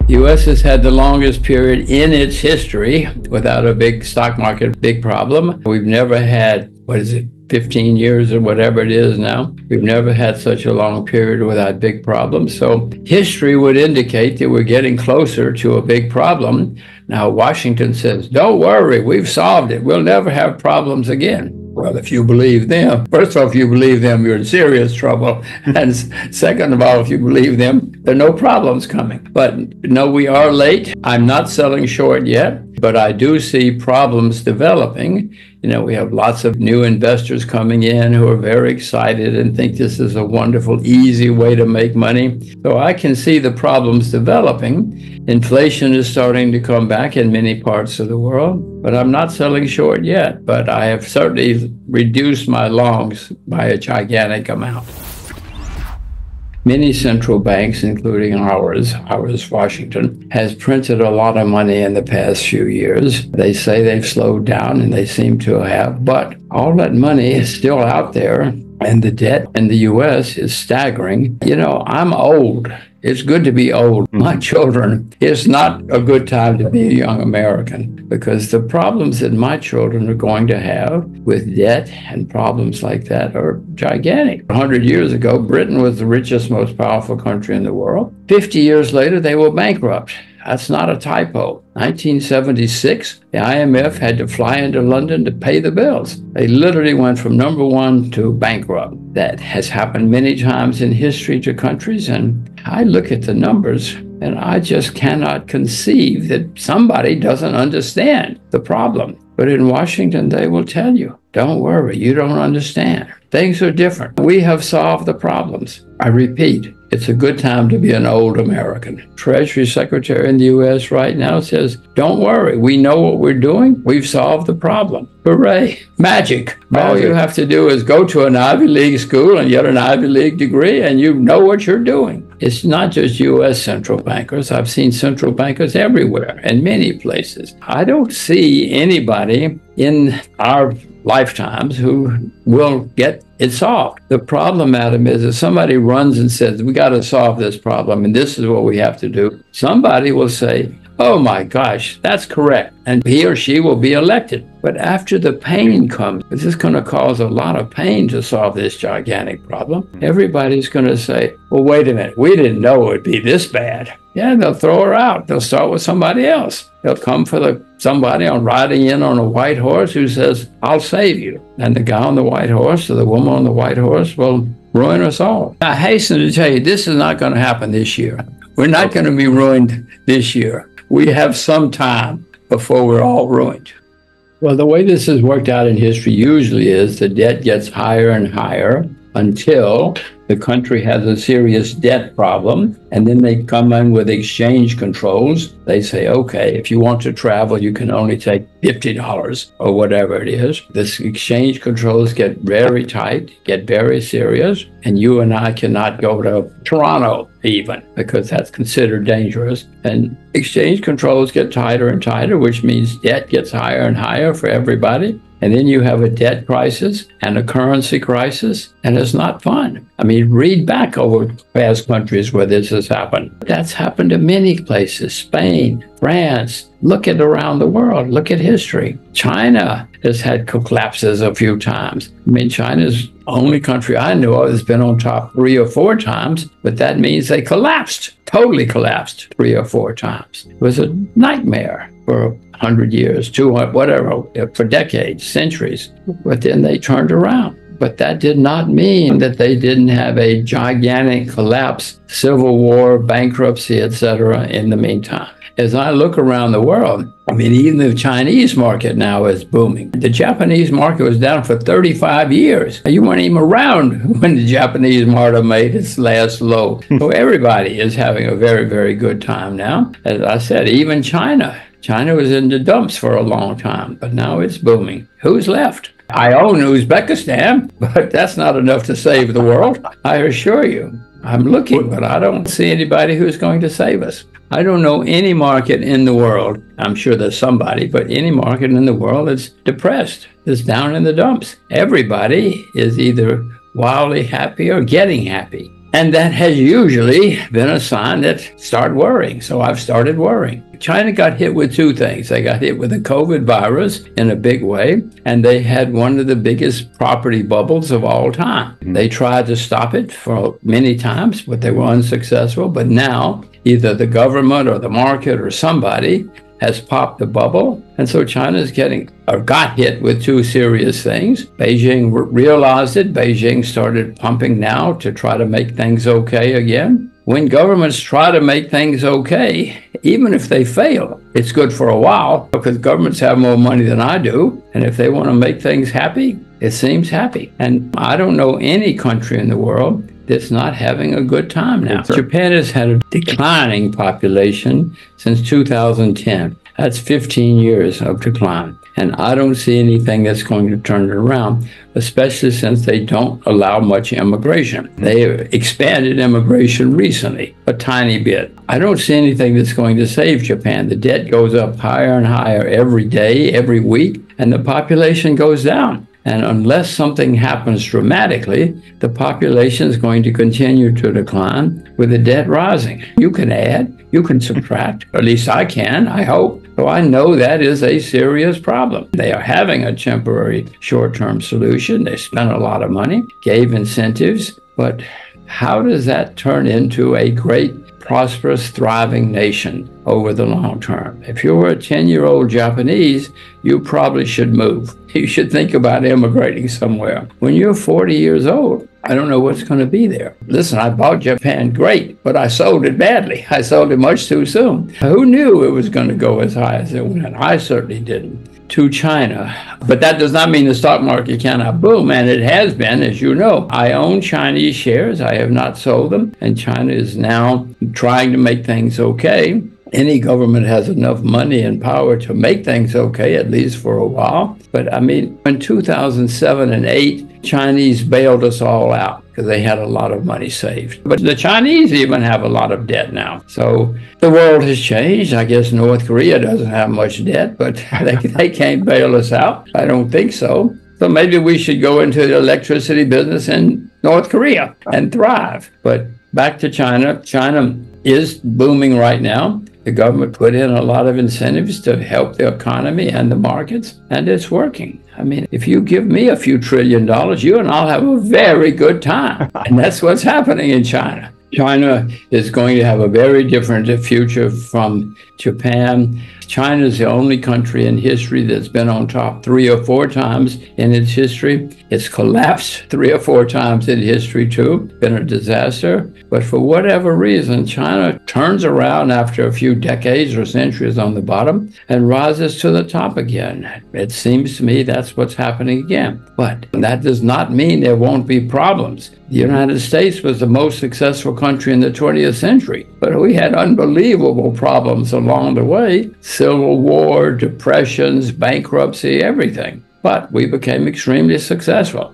U.S. has had the longest period in its history without a big stock market, big problem. We've never had, 15 years or whatever it is now. We've never had such a long period without big problems. So history would indicate that we're getting closer to a big problem. Now, Washington says, don't worry, we've solved it. We'll never have problems again. Well, if you believe them, first of all, if you believe them, you're in serious trouble. And second of all, if you believe them, there are no problems coming. But no, we are late. I'm not selling short yet, but I do see problems developing. We have lots of new investors coming in who are very excited and think this is a wonderful, easy way to make money. So I can see the problems developing. Inflation is starting to come back in many parts of the world, but I'm not selling short yet. But I have certainly reduced my longs by a gigantic amount. Many central banks, including ours, Washington, has printed a lot of money in the past few years. They say they've slowed down, and they seem to have, but all that money is still out there, and the debt in the U.S. is staggering. I'm old. It's good to be old. My children, it's not a good time to be a young American because the problems that my children are going to have with debt and problems like that are gigantic. 100 years ago, Britain was the richest, most powerful country in the world. 50 years later, they were bankrupt. That's not a typo. 1976, the IMF had to fly into London to pay the bills. They literally went from number one to bankrupt. That has happened many times in history to countries, and I look at the numbers and I just cannot conceive that somebody doesn't understand the problem. But in Washington, they will tell you, don't worry, you don't understand. Things are different. We have solved the problems. I repeat, it's a good time to be an old American. Treasury Secretary in the U.S. right now says, don't worry, we know what we're doing. We've solved the problem. Hooray, magic. All you have to do is go to an Ivy League school and get an Ivy League degree, and you know what you're doing. It's not just U.S. central bankers. I've seen central bankers everywhere in many places. I don't see anybody in our lifetimes who will get it solved. The problem, Adam, is if somebody runs and says, we got to solve this problem and this is what we have to do, somebody will say, oh my gosh, that's correct. And he or she will be elected. But after the pain comes, this is going to cause a lot of pain to solve this gigantic problem. Everybody's going to say, well, wait a minute, we didn't know it would be this bad. Yeah, they'll throw her out. They'll start with somebody else. They'll come for somebody riding in on a white horse who says, I'll save you. And the guy on the white horse or the woman on the white horse will ruin us all. I hasten to tell you, this is not going to happen this year. We're not going to be ruined this year. We have some time before we're all ruined. Well, the way this has worked out in history usually is the debt gets higher and higher until the country has a serious debt problem, and then they come in with exchange controls. They say, okay, if you want to travel, you can only take $50 or whatever it is. This exchange controls get very tight, get very serious, and you and I cannot go to Toronto even because that's considered dangerous. And exchange controls get tighter and tighter, which means debt gets higher and higher for everybody. And then you have a debt crisis and a currency crisis, and it's not fun. I mean, read back over past countries where this has happened. That's happened to many places. Spain, France, look at around the world, look at history. China has had collapses a few times. I mean, China's the only country I know of that's been on top 3 or 4 times, but that means they collapsed, totally collapsed 3 or 4 times. It was a nightmare for 100 years, 200, whatever, for decades, centuries. But then they turned around. But that did not mean that they didn't have a gigantic collapse, civil war, bankruptcy, etc. in the meantime. As I look around the world, I mean, even the Chinese market now is booming. The Japanese market was down for 35 years. You weren't even around when the Japanese market made its last low. So everybody is having a very, very good time now. As I said, even China was in the dumps for a long time, but now it's booming. Who's left? I own Uzbekistan, but that's not enough to save the world, I assure you. I'm looking, but I don't see anybody who's going to save us. I don't know any market in the world, I'm sure there's somebody, but any market in the world that's depressed, that's down in the dumps. Everybody is either wildly happy or getting happy. And that has usually been a sign that start worrying. So I've started worrying. China got hit with two things. They got hit with the COVID virus in a big way, and they had one of the biggest property bubbles of all time. They tried to stop it for many times, but they were unsuccessful. But now either the government or the market or somebody has popped the bubble. And so China's got hit with two serious things. Beijing realized it. Beijing started pumping now to try to make things okay again. When governments try to make things okay, even if they fail, it's good for a while because governments have more money than I do. And if they want to make things happy, it seems happy. And I don't know any country in the world that's not having a good time now. Japan has had a declining population since 2010. That's 15 years of decline. And I don't see anything that's going to turn it around, especially since they don't allow much immigration. They expanded immigration recently, a tiny bit. I don't see anything that's going to save Japan. The debt goes up higher and higher every day, every week, and the population goes down. And unless something happens dramatically, the population is going to continue to decline with the debt rising. You can add, you can subtract, or at least I can, I hope. So I know that is a serious problem. They are having a temporary short-term solution. They spent a lot of money, gave incentives, but how does that turn into a great, prosperous, thriving nation over the long term? If you were a 10-year-old Japanese, you probably should move. You should think about immigrating somewhere. When you're 40 years old, I don't know what's going to be there. Listen, I bought Japan great, but I sold it badly. I sold it much too soon. Who knew it was going to go as high as it went? I certainly didn't. To China. But that does not mean the stock market cannot boom, and it has been, as you know. I own Chinese shares. I have not sold them, and China is now trying to make things okay. Any government has enough money and power to make things okay, at least for a while. But I mean, in 2007 and 8, Chinese bailed us all out because they had a lot of money saved. But the Chinese even have a lot of debt now. So the world has changed. I guess North Korea doesn't have much debt, but they can't bail us out. I don't think so. So maybe we should go into the electricity business in North Korea and thrive. But back to China. China is booming right now. The government put in a lot of incentives to help the economy and the markets, and it's working. I mean, if you give me a few $1 trillion, you and I'll have a very good time. And that's what's happening in China. China is going to have a very different future from Japan. China is the only country in history that's been on top 3 or 4 times in its history. It's collapsed 3 or 4 times in history too, been a disaster. But for whatever reason, China turns around after a few decades or centuries on the bottom and rises to the top again. It seems to me that's what's happening again. But that does not mean there won't be problems. The United States was the most successful country in the 20th century, but we had unbelievable problems along the way. Civil War, depressions, bankruptcy, everything. But we became extremely successful.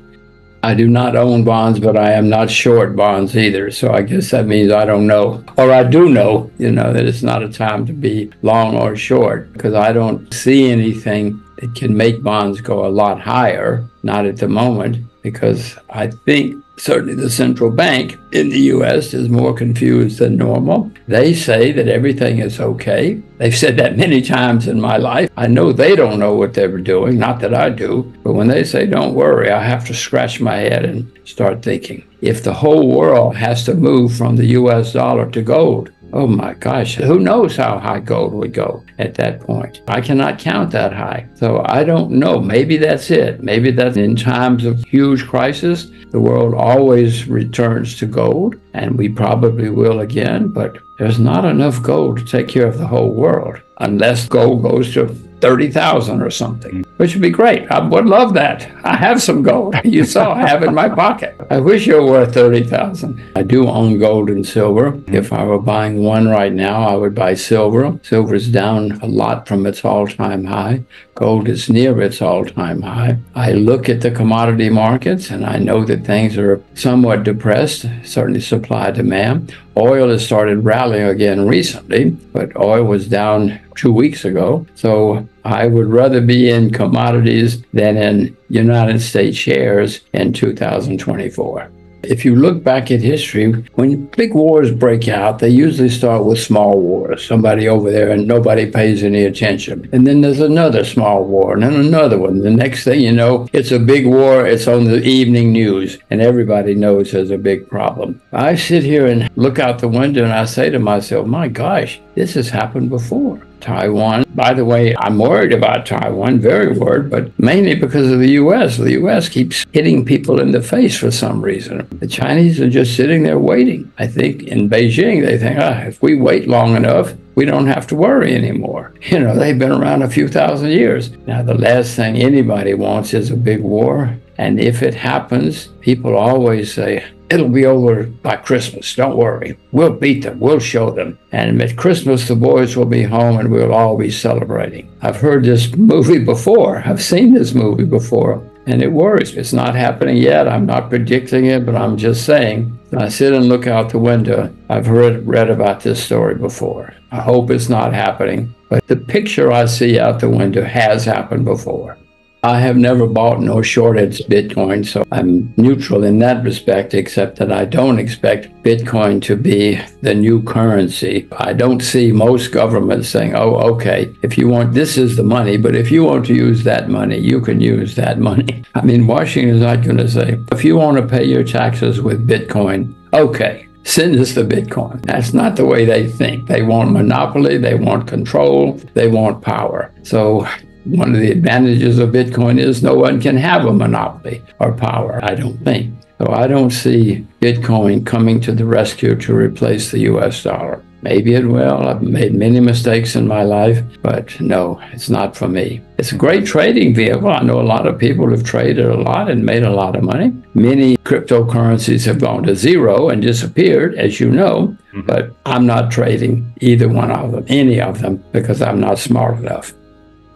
I do not own bonds, but I am not short bonds either. So I guess that means I don't know, or I do know, that it's not a time to be long or short, because I don't see anything that can make bonds go a lot higher, not at the moment, because I think certainly the central bank in the U.S. is more confused than normal. They say that everything is okay. They've said that many times in my life. I know they don't know what they were doing, not that I do, but when they say don't worry, I have to scratch my head and start thinking. If the whole world has to move from the U.S. dollar to gold, oh my gosh, who knows how high gold would go at that point? I cannot count that high. So I don't know. Maybe that's it. Maybe that's in times of huge crisis, the world always returns to gold, and we probably will again, but there's not enough gold to take care of the whole world unless gold goes to 30,000 or something, which would be great. I would love that. I have some gold. You saw I have it in my pocket. I wish it were worth 30,000. I do own gold and silver. If I were buying one right now, I would buy silver. Silver's down a lot from its all-time high. Gold is near its all-time high. I look at the commodity markets and I know that things are somewhat depressed, certainly supply demand. Oil has started rallying again recently, but oil was down 2 weeks ago. So I would rather be in commodities than in United States shares in 2024. If you look back at history, when big wars break out, they usually start with small wars. Somebody over there and nobody pays any attention. And then there's another small war and then another one. The next thing you know, it's a big war. It's on the evening news and everybody knows there's a big problem. I sit here and look out the window and I say to myself, my gosh, this has happened before. Taiwan. By the way, I'm worried about Taiwan, very worried, but mainly because of the U.S. The U.S. keeps hitting people in the face for some reason. The Chinese are just sitting there waiting. I think in Beijing, they think, if we wait long enough, we don't have to worry anymore. They've been around a few thousand years. Now, the last thing anybody wants is a big war. And if it happens, people always say, it'll be over by Christmas. Don't worry. We'll beat them. We'll show them. And at Christmas, the boys will be home and we'll all be celebrating. I've heard this movie before. I've seen this movie before. And it worries. It's not happening yet. I'm not predicting it, but I'm just saying. I sit and look out the window. I've read about this story before. I hope it's not happening. But the picture I see out the window has happened before. I have never bought nor shorted Bitcoin, so I'm neutral in that respect, except that I don't expect Bitcoin to be the new currency. I don't see most governments saying, oh, okay, if you want, this is the money, but if you want to use that money, you can use that money. I mean, Washington is not going to say, if you want to pay your taxes with Bitcoin, okay, send us the Bitcoin. That's not the way they think. They want monopoly, they want control, they want power. So one of the advantages of Bitcoin is no one can have a monopoly or power, I don't think. So I don't see Bitcoin coming to the rescue to replace the US dollar. Maybe it will. I've made many mistakes in my life, but no, it's not for me. It's a great trading vehicle. I know a lot of people have traded a lot and made a lot of money. Many cryptocurrencies have gone to zero and disappeared, as you know, but I'm not trading either one of them, any of them, because I'm not smart enough.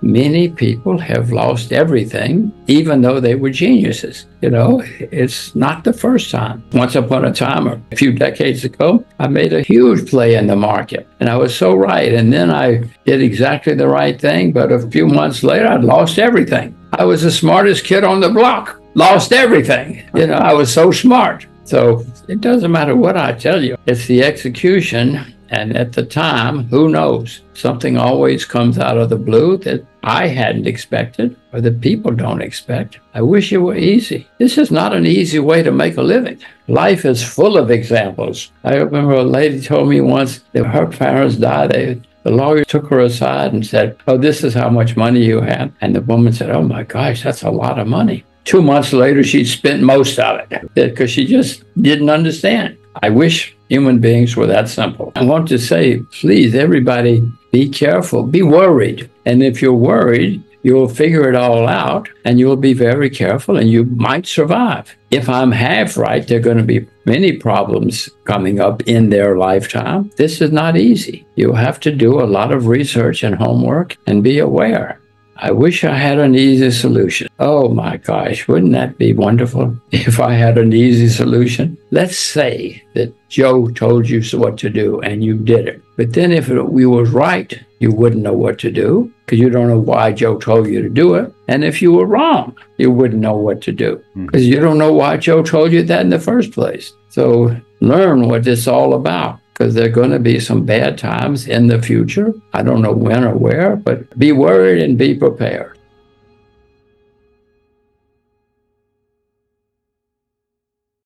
Many people have lost everything, even though they were geniuses. It's not the first time. Once upon a time, a few decades ago, I made a huge play in the market, and I was so right. And then I did exactly the right thing, but a few months later, I'd lost everything. I was the smartest kid on the block, lost everything. I was so smart. So it doesn't matter what I tell you. It's the execution. And at the time, who knows? Something always comes out of the blue that I hadn't expected or that people don't expect. I wish it were easy. This is not an easy way to make a living. Life is full of examples. I remember a lady told me once that her parents died. The lawyer took her aside and said, oh, this is how much money you have. And the woman said, oh my gosh, that's a lot of money. 2 months later, she'd spent most of it because she just didn't understand. I wish human beings were that simple. I want to say, please, everybody, be careful, be worried. And if you're worried, you'll figure it all out and you'll be very careful and you might survive. If I'm half right, there are going to be many problems coming up in their lifetime. This is not easy. You'll have to do a lot of research and homework and be aware. I wish I had an easy solution. Oh my gosh, wouldn't that be wonderful if I had an easy solution? Let's say that Joe told you what to do and you did it. But then if we was right, you wouldn't know what to do because you don't know why Joe told you to do it. And if you were wrong, you wouldn't know what to do because you don't know why Joe told you that in the first place. So learn what it's all about, because there are going to be some bad times in the future. I don't know when or where, but be worried and be prepared.